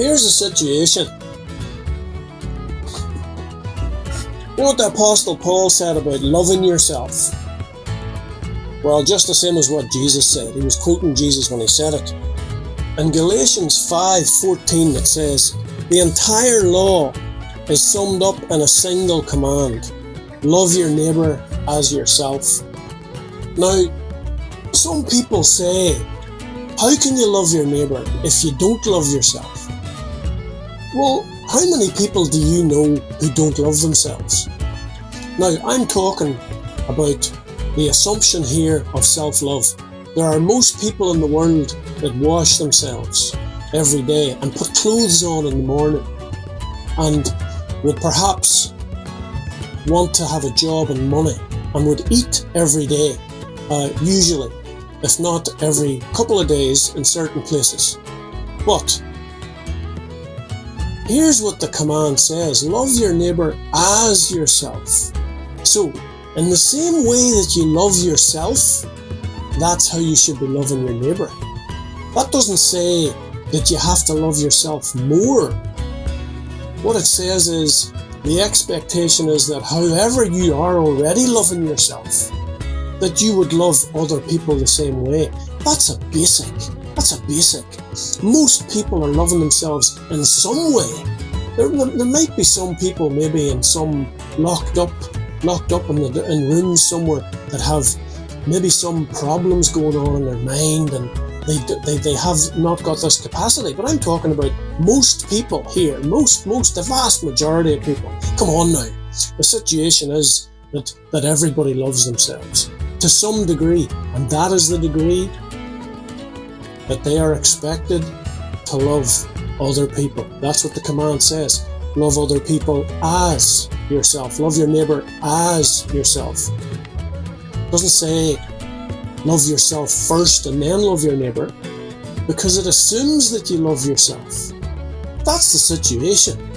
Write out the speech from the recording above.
Here's the situation. You know what the Apostle Paul said about loving yourself? Well, just the same as what Jesus said. He was quoting Jesus when he said it. In Galatians 5:14 it says, the entire law is summed up in a single command. Love your neighbour as yourself. Now, some people say, how can you love your neighbour if you don't love yourself? Well, how many people do you know who don't love themselves? Now, I'm talking about the assumption here of self-love. There are most people in the world that wash themselves every day and put clothes on in the morning and would perhaps want to have a job and money and would eat every day, usually, if not every couple of days in certain places. But here's what the command says: love your neighbour as yourself. So, in the same way that you love yourself, that's how you should be loving your neighbour. That doesn't say that you have to love yourself more. What it says is, the expectation is that however you are already loving yourself, that you would love other people the same way. That's a basic. Most people are loving themselves in some way. There might be some people maybe in some locked up in rooms somewhere that have maybe some problems going on in their mind and they have not got this capacity. But I'm talking about most people here, the vast majority of people. Come on now. The situation is that everybody loves themselves to some degree, and that is the degree that they are expected to love other people. That's what the command says. Love other people as yourself. Love your neighbour as yourself. It doesn't say love yourself first and then love your neighbour, because it assumes that you love yourself. That's the situation.